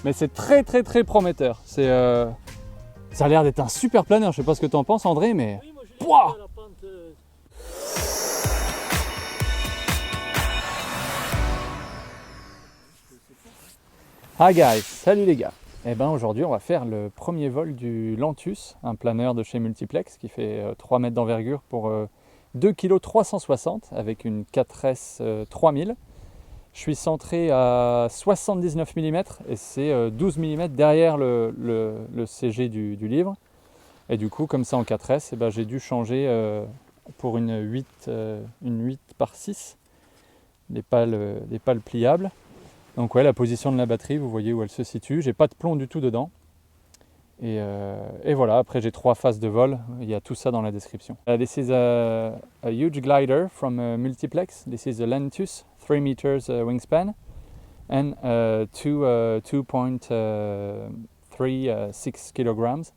Mais c'est très prometteur. Ça a l'air d'être un super planeur. Je sais pas ce que tu en penses, André, mais... Oui, moi je l'ai Pouah vu à la pente. Hi guys, salut les gars. Eh ben aujourd'hui on va faire le premier vol du Lantus, un planeur de chez Multiplex qui fait 3 mètres d'envergure pour 2 kg 360 avec une 4S 3000. Je suis centré à 79 mm et c'est 12 mm derrière le CG du livre. Et du coup comme ça en 4S, eh ben, j'ai dû changer pour une 8 par 6, les pales pliables. Donc ouais, la position de la batterie, vous voyez où elle se situe. J'ai pas de plomb du tout dedans. Et voilà, après j'ai 3 phases de vol. Il y a tout ça dans la description. This is a huge glider from Multiplex. This is a Lantus, 3 meters wingspan and 2.36 kilograms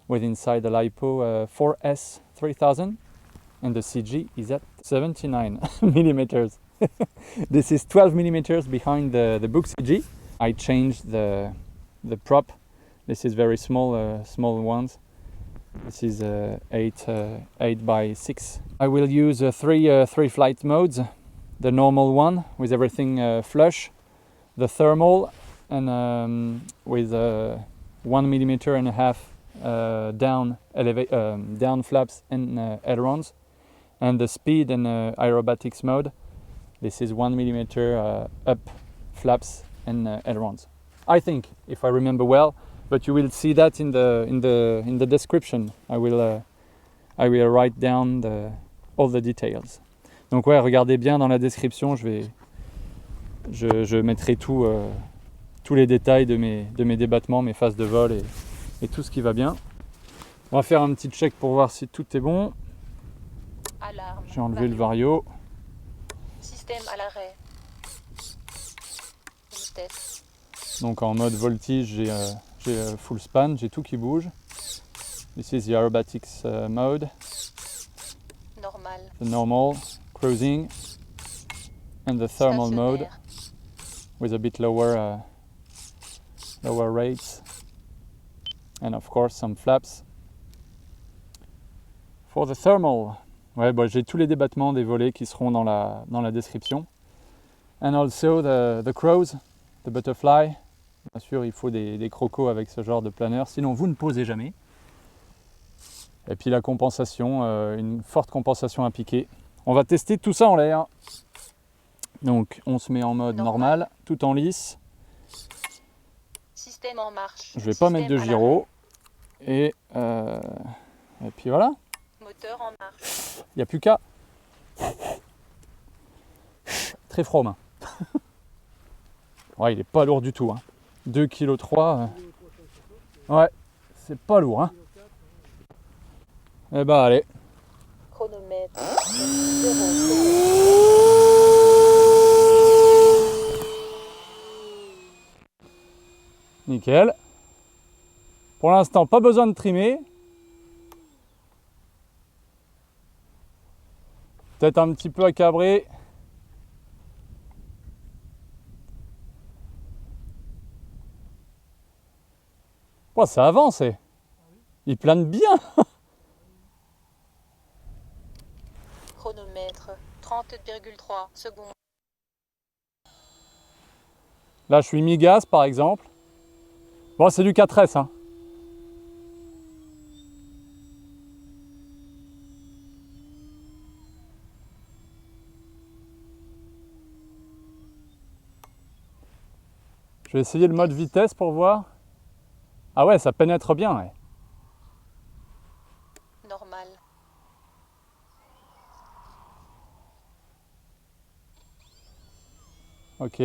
with inside the LiPo 4S 3000 and the CG is at 79 millimeters. This is 12 millimeters behind the book CG. I changed the prop. This is very small ones. This is 8 by 6. I will use three flight modes. The normal one with everything flush, the thermal and with 1.5 millimeter down flaps and ailerons, and the speed and aerobatics mode. This is 1 millimeter up flaps and ailerons. I think, if I remember well, but you will see that in the description. I will write down all the details. Donc ouais, regardez bien dans la description. Je mettrai tous les détails de mes débattements, mes phases de vol et tout ce qui va bien. On va faire un petit check pour voir si tout est bon. Alarme. J'ai enlevé le vario. Système à l'arrêt. Vitesse. Donc en mode voltige, j'ai full span, j'ai tout qui bouge. This is the aerobatics mode, Normal. the normal, cruising, and the thermal mode Stationnaire. with a bit lower rates, and of course some flaps. For the thermal, ouais, bah, j'ai tous les débattements des volets qui seront dans la description. And also the crows, the butterfly. Bien sûr, il faut des crocos avec ce genre de planeur, sinon vous ne posez jamais. Et puis la compensation, une forte compensation à piquer. On va tester tout ça en l'air. Donc on se met en mode normal, tout en lisse. Système en marche. Je vais pas mettre de gyro. Et puis voilà, Moteur en marche. il n'y a plus qu'à. Très froid aux mains. Ouais, il est pas lourd du tout. Hein. 2,3 kg. Ouais, c'est pas lourd. Hein. Eh ben allez. Chronomètre. 0. Nickel. Pour l'instant, pas besoin de trimer. Peut-être un petit peu accabré. Oh, ça avance. Il plane bien. Chronomètre. 30,3 secondes. Là, je suis mi-gaz, par exemple. Bon, c'est du 4S. Hein. Je vais essayer le mode vitesse pour voir. Ah ouais, ça pénètre bien. Ouais. Normal. Ok.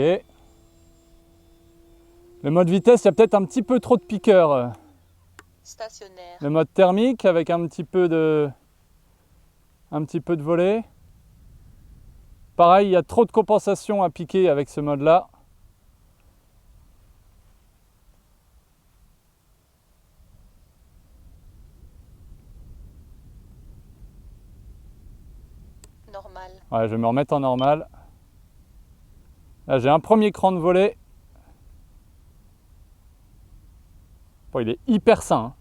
Le mode vitesse, il y a peut-être un petit peu trop de piqueur. Stationnaire. Le mode thermique avec un petit peu de volet. Pareil, il y a trop de compensation à piquer avec ce mode-là. Normal. Ouais, je vais me remettre en normal. Là, j'ai un premier cran de volet. Bon, il est hyper sain. Hein.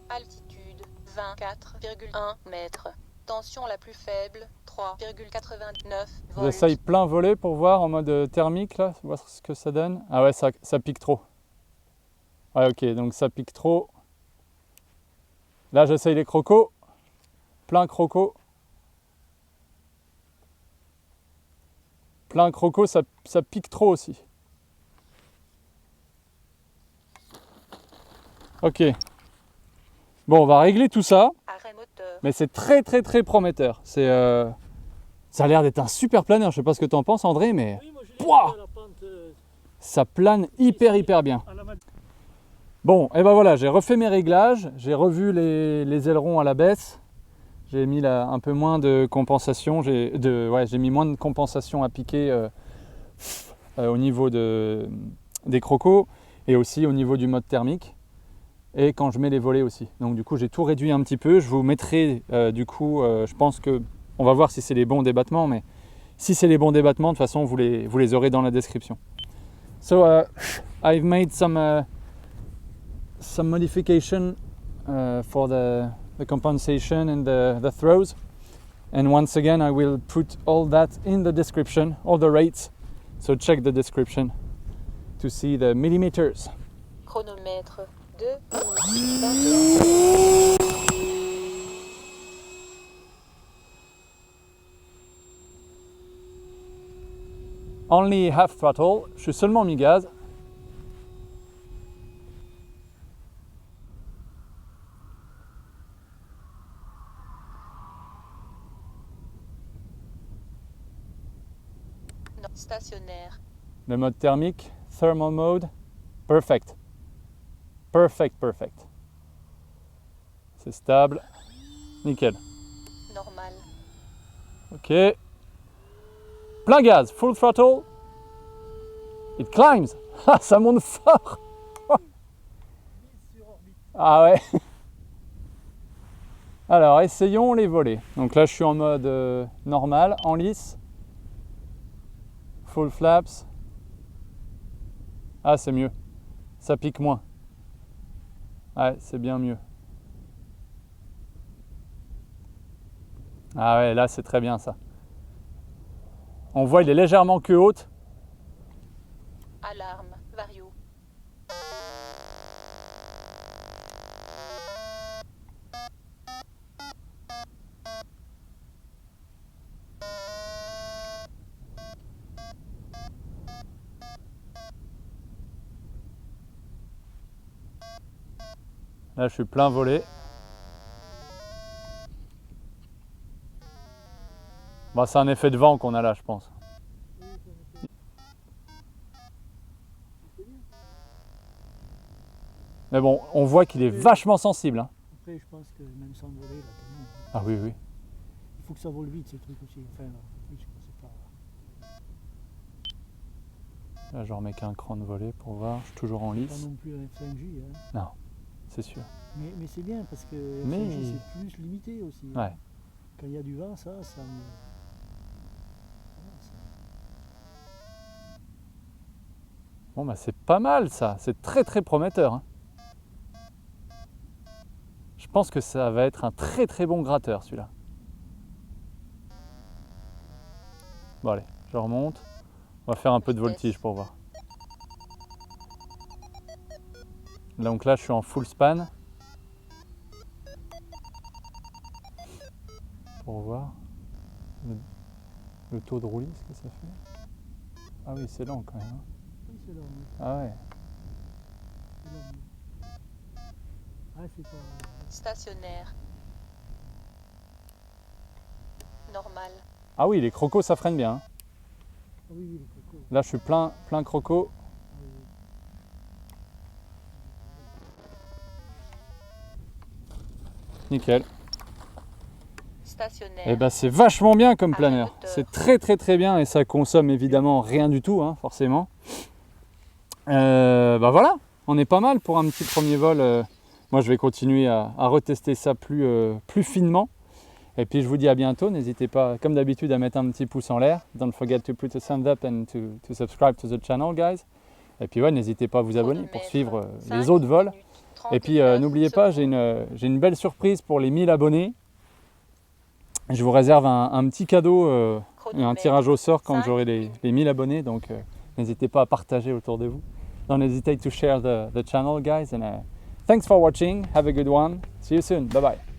Altitude 24,1 mètres. Tension la plus faible 3,89 volts. J'essaye plein volet pour voir en mode thermique, là, voir ce que ça donne. Ah ouais, ça pique trop. Ouais, ok, donc ça pique trop. Là, j'essaye les crocos. Plein croco. Plein croco, ça pique trop aussi. Ok. Bon, on va régler tout ça. Arrêt moteur. Mais c'est très très très prometteur. C'est, ça a l'air d'être un super planeur. Je sais pas ce que tu en penses, André, mais Oui, moi, je l'ai Pouah vu à la pente, ça plane hyper bien. à la mat- Bon, et ben voilà, j'ai refait mes réglages, j'ai revu les ailerons à la baisse, j'ai mis là un peu moins de compensation, j'ai mis moins de compensation à piquer au niveau des crocos et aussi au niveau du mode thermique et quand je mets les volets aussi. Donc du coup j'ai tout réduit un petit peu, je vous mettrai je pense que on va voir si c'est les bons débattements, mais si c'est les bons débattements, de toute façon vous les aurez dans la description. So I've made some modification for the compensation and the throws, and once again I will put all that in the description, all the rates, so check the description to see the millimeters. Chronomètre 2 minutes 21. Only half throttle, je suis seulement mi-gaz. Non, stationnaire. Le mode thermique, thermal mode, perfect. Perfect. C'est stable, nickel. Normal. Ok. Plein gaz, full throttle. It climbs. Ah, ça monte fort. Ah ouais. Alors, essayons les volets. Donc là, je suis en mode normal, en lice. Full flaps. Ah, c'est mieux. Ça pique moins. Ouais, c'est bien mieux. Ah ouais, là, c'est très bien ça. On voit, il est légèrement queue haute. Alarme. Vario. Là, je suis plein volet. Bon, c'est un effet de vent qu'on a là, je pense. Mais bon, on voit qu'il est vachement sensible. Hein. Après, je pense que même sans voler, là, quand même, Ah oui, oui. il faut que ça vole vite, ces trucs aussi. Enfin, oui, je sais pas. Là, je remets qu'un cran de volet pour voir. Je suis toujours en Pas lice. non plus un F5J, hein. Non, c'est sûr. Mais c'est bien parce que Mais- F5J, c'est plus limité aussi. hein. Ouais. Quand il y a du vent, ça me. Voilà, ça- Bon, bah, c'est pas mal ça. C'est très très prometteur. Hein. Je pense que ça va être un très très bon gratteur celui-là. Bon, allez, je remonte. On va faire un peu de voltige pour voir. Donc là, je suis en full span. Pour voir le taux de roulis, ce que ça fait. Ah oui, c'est lent quand même. Hein. Oui, c'est là. oui, Ah ouais. c'est là, oui. Ah, c'est pas. Stationnaire. Normal. Ah oui, les crocos, ça freine bien. Hein. Ah oui, les cocos. Là, je suis plein croco. Ah, oui. Nickel. Stationnaire. Et ben c'est vachement bien comme planeur. moteur. C'est très très très bien et ça consomme évidemment rien du tout, hein, forcément. Bah voilà, on est pas mal pour un petit premier vol moi je vais continuer à retester ça plus finement. Et puis je vous dis à bientôt. N'hésitez pas, comme d'habitude, à mettre un petit pouce en l'air. Don't forget to put a thumbs up and to subscribe to the channel, guys. Et puis ouais, n'hésitez pas à vous abonner pour suivre les autres vols. Et puis n'oubliez pas, j'ai une belle surprise pour les 1000 abonnés. Je vous réserve un petit cadeau, un tirage au sort quand j'aurai les 1000 abonnés. Donc n'hésitez pas à partager autour de vous. Don't hesitate to share the channel, guys. And thanks for watching. Have a good one. See you soon. Bye bye.